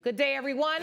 Good day, everyone.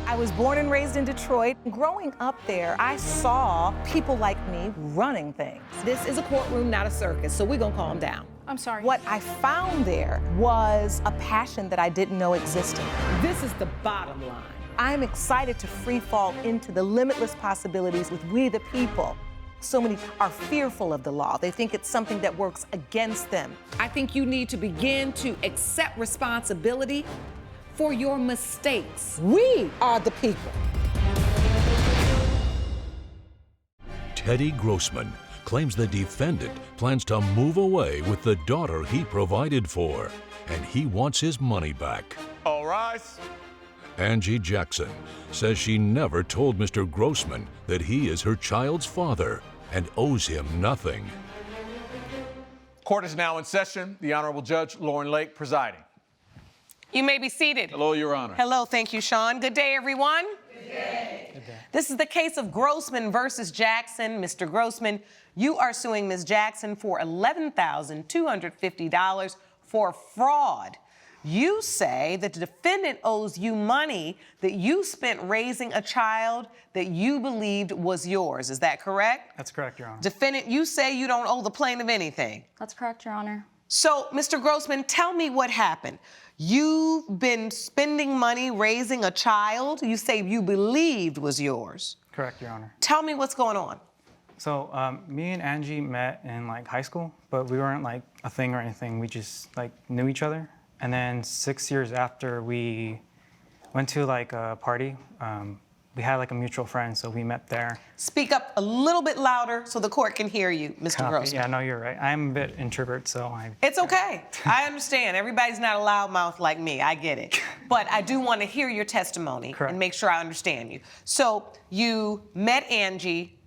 I was born and raised in Detroit. Growing up there, I saw people like me running things. This is a courtroom, not a circus, so we're gonna calm down. I'm sorry. What I found there was a passion that I didn't know existed. This is the bottom line. I'm excited to free fall into the limitless possibilities with we the people. So many are fearful of the law. They think it's something that works against them. I think you need to begin to accept responsibility for your mistakes. We are the people. Teddy Grossman claims the defendant plans to move away with the daughter he provided for, and he wants his money back. All rise. Angie Jackson says she never told Mr. Grossman that he is her child's father and owes him nothing. Court is now in session. The Honorable Judge Lauren Lake presiding. You may be seated. Hello, Your Honor. Hello, thank you, Sean. Good day, everyone. Good day. Good day. This is the case of Grossman versus Jackson. Mr. Grossman, you are suing Ms. Jackson for $11,250 for fraud. You say that the defendant owes you money that you spent raising a child that you believed was yours. Is that correct? That's correct, Your Honor. Defendant, you say you don't owe the plaintiff anything. That's correct, Your Honor. So, Mr. Grossman, tell me what happened. You've been spending money raising a child you say you believed was yours. Correct, Your Honor. Tell me what's going on. So me and Angie met in high school, but we weren't a thing or anything. We just knew each other. And then 6 years after we went to a party, we had a mutual friend, so we met there. Speak up a little bit louder so the court can hear you, Mr. Grossman. Yeah, no, you're right. I'm a bit introvert, so It's okay. I understand. Everybody's not a loudmouth like me. I get it. But I do want to hear your testimony and make sure I understand you. So you met Angie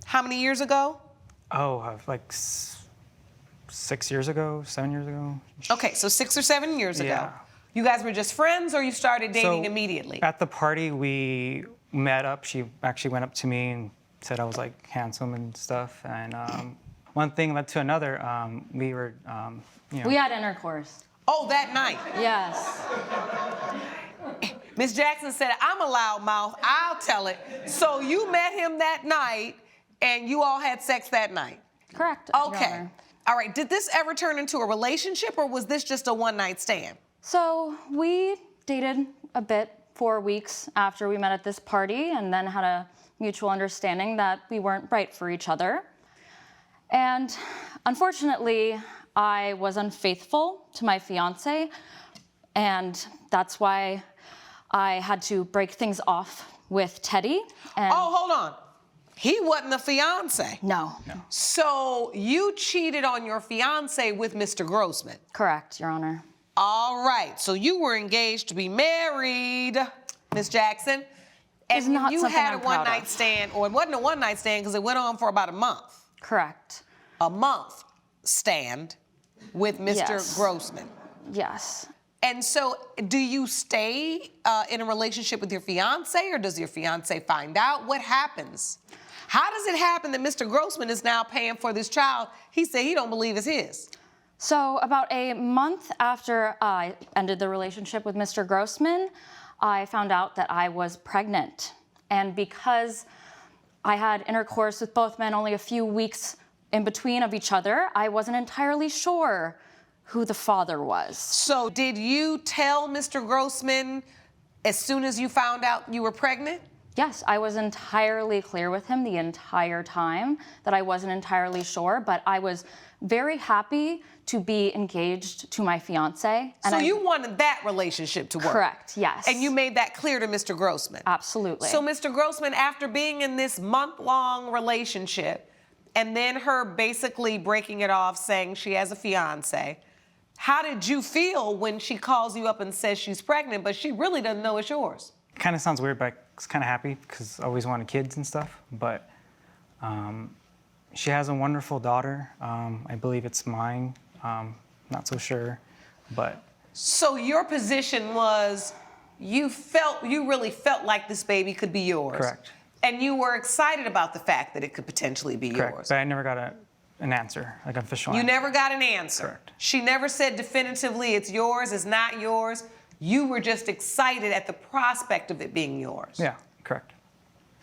how many years ago? Oh, 6 years ago, 7 years ago. Okay, so 6 or 7 years ago. Yeah. You guys were just friends or you started dating immediately? At the party, we met up. She actually went up to me and said I was handsome and stuff. And one thing led to another. We were, We had intercourse. Oh, that night? Yes. Ms. Jackson said, I'm a loudmouth, I'll tell it. So you met him that night and you all had sex that night? Correct, Your Okay. Honor. All right, did this ever turn into a relationship or was this just a one-night stand? So we dated a bit 4 weeks after we met at this party and then had a mutual understanding that we weren't right for each other. And unfortunately, I was unfaithful to my fiance, and that's why I had to break things off with Teddy. And Oh, hold on. He wasn't a fiance. No. So you cheated on your fiance with Mr. Grossman. Correct, Your Honor. All right, so you were engaged to be married, Ms. Jackson. It's not you something had I'm a proud one-night of. stand, or it wasn't a one-night stand because it went on for about a month. Correct. A month stand with Mr. Yes. Grossman. Yes. And so do you stay in a relationship with your fiance or does your fiance find out? What happens? How does it happen that Mr. Grossman is now paying for this child he said he don't believe is his? So about a month after I ended the relationship with Mr. Grossman, I found out that I was pregnant. And because I had intercourse with both men only a few weeks in between of each other, I wasn't entirely sure who the father was. So did you tell Mr. Grossman as soon as you found out you were pregnant? Yes, I was entirely clear with him the entire time that I wasn't entirely sure, but I was very happy to be engaged to my fiance. So you wanted that relationship to work? Correct, yes. And you made that clear to Mr. Grossman? Absolutely. So Mr. Grossman, after being in this month-long relationship and then her basically breaking it off saying she has a fiance, how did you feel when she calls you up and says she's pregnant, but she really doesn't know it's yours? kind of sounds weird, but I was kind of happy because I always wanted kids and stuff. But she has a wonderful daughter. I believe it's mine. Not so sure, but. So your position was you really felt like this baby could be yours. Correct. And you were excited about the fact that it could potentially be Correct. yours. But I never got an answer, like an official You answer. never got an answer. Correct. She never said definitively it's yours, it's not yours. You were just excited at the prospect of it being yours. Yeah, correct.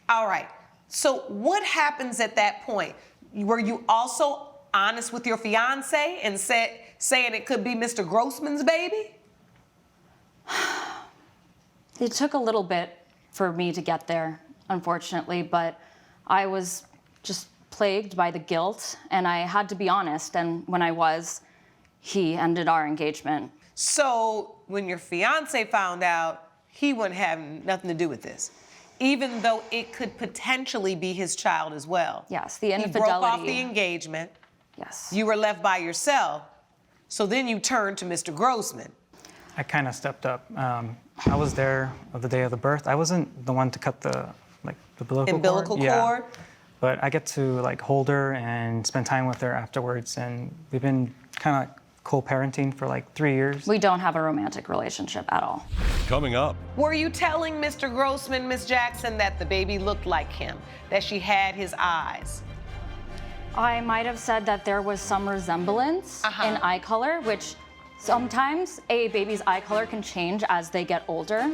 All right. So what happens at that point? Were you also honest with your fiance and saying it could be Mr. Grossman's baby? It took a little bit for me to get there, unfortunately, but I was just plagued by the guilt, and I had to be honest, and when I was, he ended our engagement. So when your fiance found out, he wouldn't have nothing to do with this, even though it could potentially be his child as well. Yes, the infidelity. He broke off the engagement. Yes. You were left by yourself. So then you turned to Mr. Grossman. I kind of stepped up. I was there of the day of the birth. I wasn't the one to cut the umbilical cord. Yeah. But I get to like hold her and spend time with her afterwards, and we've been kind of co-parenting for like 3 years. We don't have a romantic relationship at all. Coming up, Were you telling Mr. Grossman, Miss Jackson, that the baby looked like him, that she had his eyes? I might have said that there was some resemblance in eye color, which sometimes a baby's eye color can change as they get older.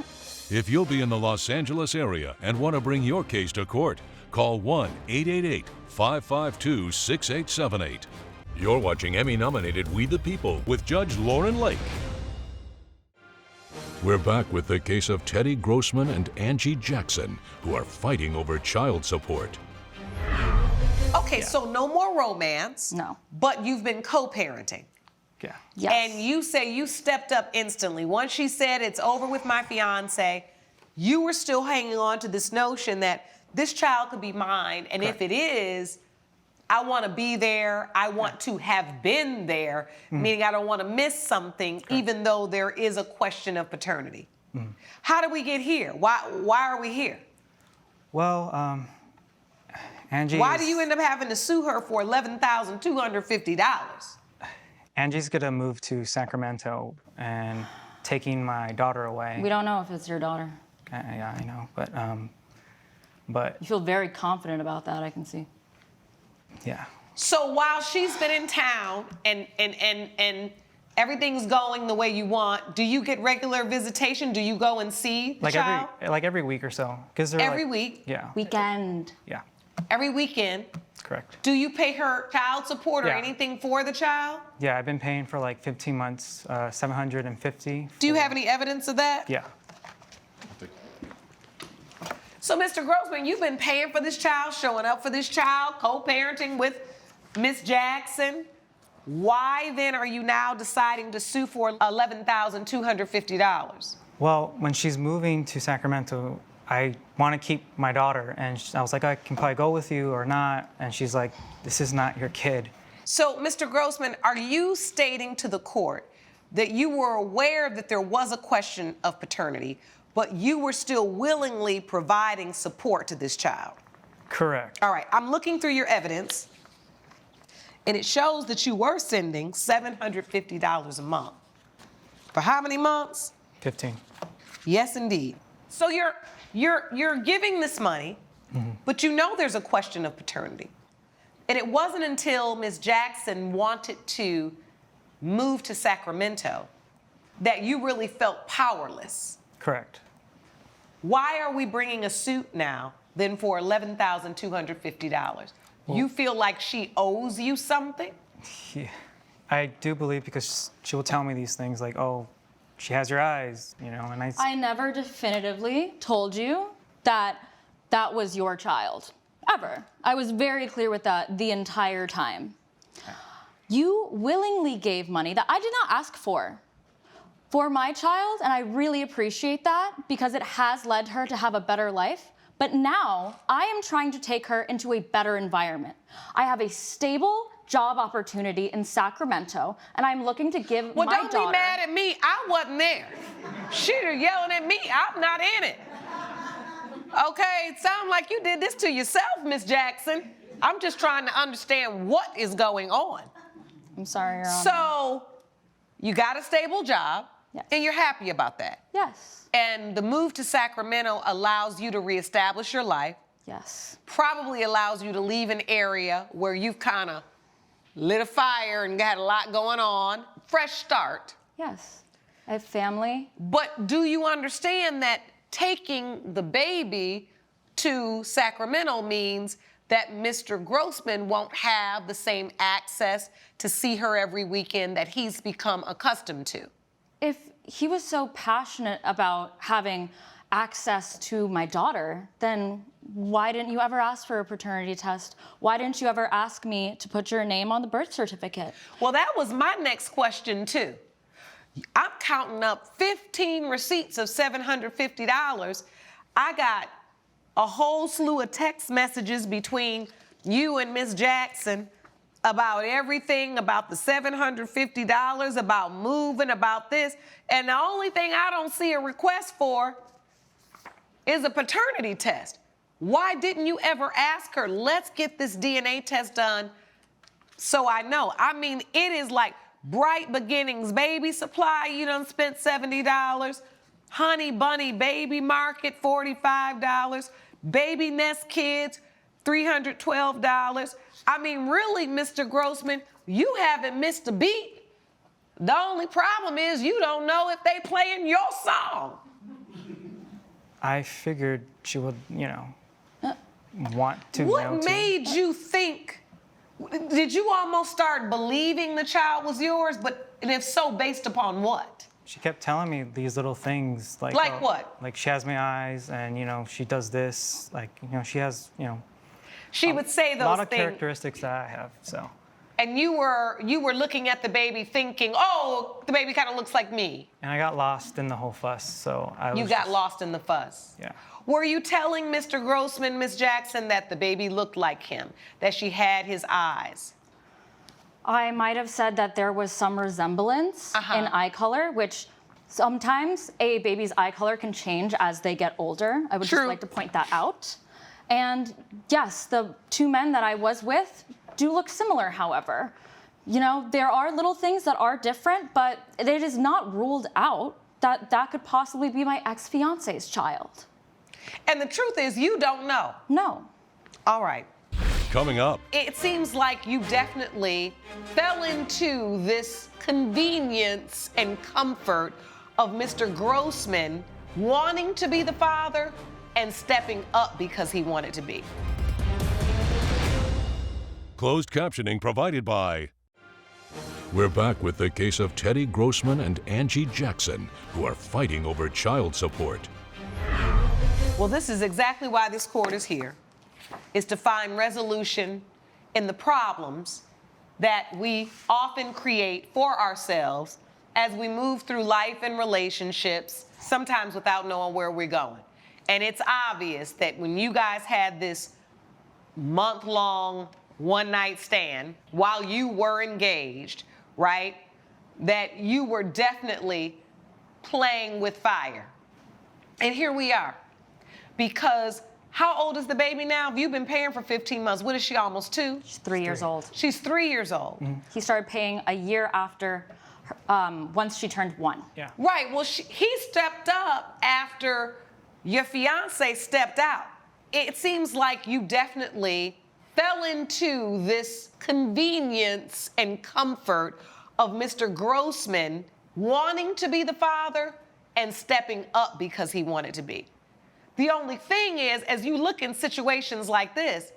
if you'll be in the Los Angeles area and want to bring your case to court, call 1-888-552-6878. You're watching Emmy-nominated We the People with Judge Lauren Lake. We're back with the case of Teddy Grossman and Angie Jackson, who are fighting over child support. Okay, so no more romance. No. But you've been co-parenting. Yeah. Yes. And you say you stepped up instantly. Once she said it's over with my fiance, you were still hanging on to this notion that this child could be mine, and Correct. if it is, I want to be there. I want to have been there, meaning I don't want to miss something, even though there is a question of paternity. How did we get here? Why are we here? Well, Angie. Why do you end up having to sue her for $11,250? Angie's gonna move to Sacramento and taking my daughter away. We don't know if it's your daughter. Yeah, I know, but You feel very confident about that, I can see. yeah. So while she's been in town and everything's going the way you want, do you get regular visitation? Do you go and see the child? Every week or so, because they're Every like- week? Yeah. Weekend. Yeah. Every weekend? Correct. Do you pay her child support or Yeah. anything for the child? Yeah, I've been paying for like 15 months, $750. Do you have any evidence of that? Yeah. So, Mr. Grossman, you've been paying for this child, showing up for this child, co-parenting with Miss Jackson. Why then are you now deciding to sue for $11,250? Well, when she's moving to Sacramento, I want to keep my daughter, and I was like, I can probably go with you or not, and she's like, this is not your kid. So, Mr. Grossman, are you stating to the court that you were aware that there was a question of paternity, but you were still willingly providing support to this child? Correct. All right, I'm looking through your evidence, and it shows that you were sending $750 a month. For how many months? 15. Yes, indeed. So you're giving this money, but you know there's a question of paternity. And it wasn't until Ms. Jackson wanted to move to Sacramento that you really felt powerless. Correct. Why are we bringing a suit now then for $11,250? You feel like she owes you something? Yeah. I do believe, because she will tell me these things like, oh, she has your eyes, you know, and I never definitively told you that that was your child, ever. I was very clear with that the entire time. You willingly gave money that I did not ask for my child, and I really appreciate that because it has led her to have a better life. But now I am trying to take her into a better environment. I have a stable job opportunity in Sacramento, and I'm looking to give Well, my don't daughter... be mad at me. I wasn't there. She's yelling at me. I'm not in it. Okay, it sounds like you did this to yourself, Miss Jackson. I'm just trying to understand what is going on. I'm sorry, Your Honor. So, you got a stable job, Yes. and you're happy about that. Yes. And the move to Sacramento allows you to reestablish your life, Yes. probably allows you to leave an area where you've kind of lit a fire and got a lot going on. Fresh start. Yes. I have family. But do you understand that taking the baby to Sacramento means that Mr. Grossman won't have the same access to see her every weekend that he's become accustomed to? If he was so passionate about having access to my daughter, then why didn't you ever ask for a paternity test? Why didn't you ever ask me to put your name on the birth certificate? Well, that was my next question, too. I'm counting up 15 receipts of $750. I got a whole slew of text messages between you and Miss Jackson about everything, about the $750, about moving, about this. And the only thing I don't see a request for is a paternity test. Why didn't you ever ask her, let's get this DNA test done so I know? I mean, it is like Bright Beginnings Baby Supply, you done spent $70. Honey Bunny Baby Market, $45. Baby Nest Kids, $312. I mean, really, Mr. Grossman, you haven't missed a beat. The only problem is you don't know if they playing your song. I figured she would, want to know. What made you think, did you almost start believing the child was yours? And if so, based upon what? She kept telling me these little things like What? Like she has my eyes, and she does this. Like she has She would say those a lot of things. characteristics that I have. So. And you were looking at the baby thinking, oh, the baby kind of looks like me. And I got lost in the whole fuss, so I was. You got lost in the fuss. Yeah. Were you telling Mr. Grossman, Miss Jackson, that the baby looked like him, that she had his eyes? I might have said that there was some resemblance in eye color, which sometimes a baby's eye color can change as they get older. I would just like to point that out. And yes, the two men that I was with do look similar, however. There are little things that are different, but it is not ruled out that that could possibly be my ex-fiance's child. And the truth is, you don't know. No. All right. Coming up. It seems like you definitely fell into this convenience and comfort of Mr. Grossman wanting to be the father and stepping up because he wanted to be. Closed captioning provided by. We're back with the case of Teddy Grossman and Angie Jackson, who are fighting over child support. Well, this is exactly why this court is here, is to find resolution in the problems that we often create for ourselves as we move through life and relationships, sometimes without knowing where we're going. And it's obvious that when you guys had this month-long one-night stand while you were engaged, right, that you were definitely playing with fire. And here we are. Because how old is the baby now? If you've been paying for 15 months, what is she, almost 2? She's 3 years old. She's 3 years old. Mm-hmm. He started paying a year after, once she turned 1. Yeah. Right, well, he stepped up after your fiance stepped out. It seems like you definitely fell into this convenience and comfort of Mr. Grossman wanting to be the father and stepping up because he wanted to be. The only thing is, as you look in situations like this,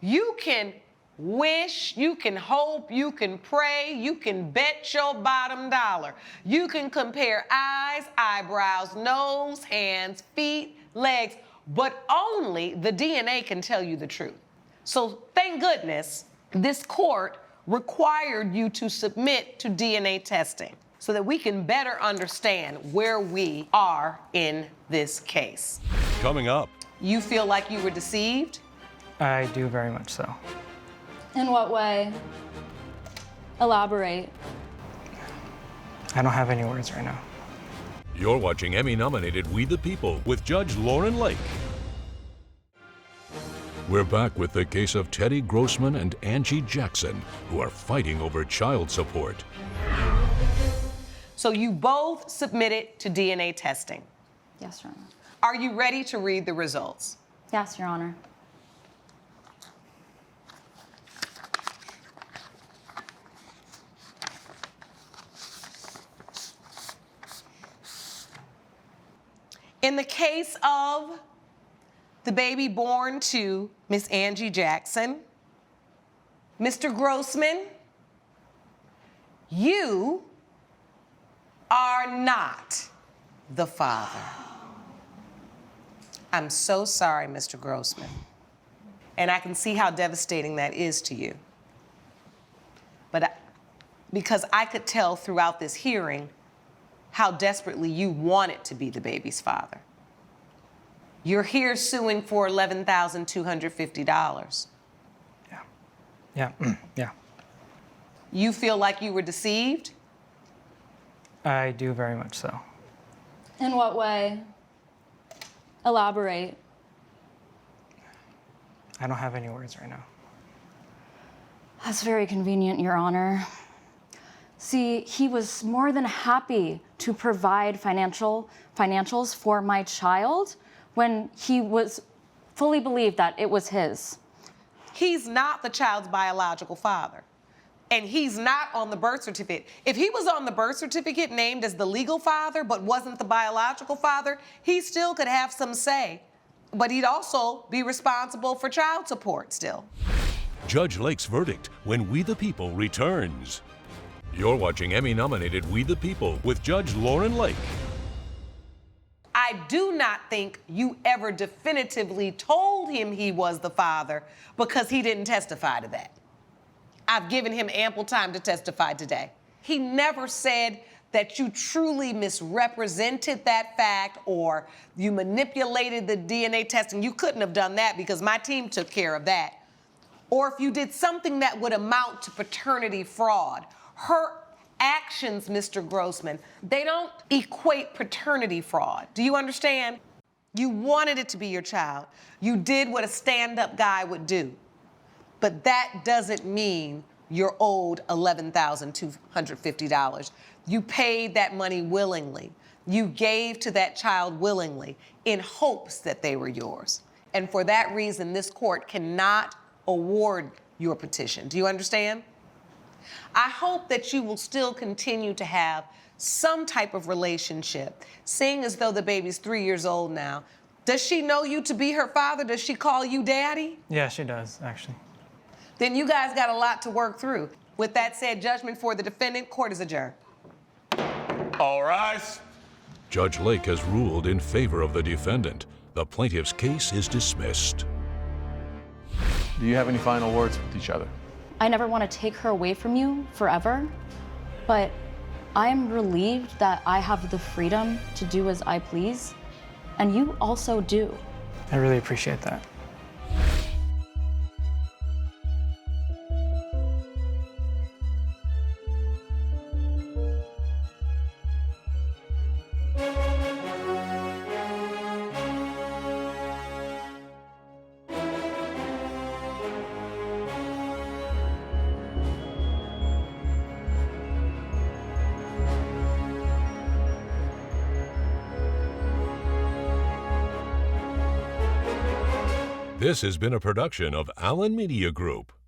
you can wish, you can hope, you can pray, you can bet your bottom dollar. You can compare eyes, eyebrows, nose, hands, feet, legs, but only the DNA can tell you the truth. So thank goodness this court required you to submit to DNA testing so that we can better understand where we are in this case. Coming up. You feel like you were deceived? I do very much so. In what way? Elaborate. I don't have any words right now. You're watching Emmy-nominated We the People with Judge Lauren Lake. We're back with the case of Teddy Grossman and Angie Jackson, who are fighting over child support. So you both submitted to DNA testing. Yes, Your Honor. Are you ready to read the results? Yes, Your Honor. In the case of the baby born to Miss Angie Jackson, Mr. Grossman, you are not the father. I'm so sorry, Mr. Grossman. And I can see how devastating that is to you. But because I could tell throughout this hearing how desperately you wanted to be the baby's father. You're here suing for $11,250. Yeah. You feel like you were deceived? I do very much so. In what way? Elaborate. I don't have any words right now. That's very convenient, Your Honor. See, he was more than happy to provide financials for my child when he was fully believed that it was his. He's not the child's biological father. And he's not on the birth certificate. If he was on the birth certificate named as the legal father but wasn't the biological father, he still could have some say. But he'd also be responsible for child support still. Judge Lake's verdict when We the People returns. You're watching Emmy-nominated We the People with Judge Lauren Lake. I do not think you ever definitively told him he was the father because he didn't testify to that. I've given him ample time to testify today. He never said that you truly misrepresented that fact or you manipulated the DNA testing. You couldn't have done that because my team took care of that. Or if you did something that would amount to paternity fraud. Her actions, Mr. Grossman, they don't equate paternity fraud. Do you understand? You wanted it to be your child. You did what a stand-up guy would do. But that doesn't mean you're owed $11,250. You paid that money willingly. You gave to that child willingly in hopes that they were yours. And for that reason, this court cannot award your petition. Do you understand? I hope that you will still continue to have some type of relationship, seeing as though the baby's 3 years old now. Does she know you to be her father? Does she call you daddy? Yeah, she does, actually. Then you guys got a lot to work through. With that said, judgment for the defendant, court is adjourned. All rise. Judge Lake has ruled in favor of the defendant. The plaintiff's case is dismissed. Do you have any final words with each other? I never want to take her away from you forever, but I'm relieved that I have the freedom to do as I please, and you also do. I really appreciate that. This has been a production of Allen Media Group.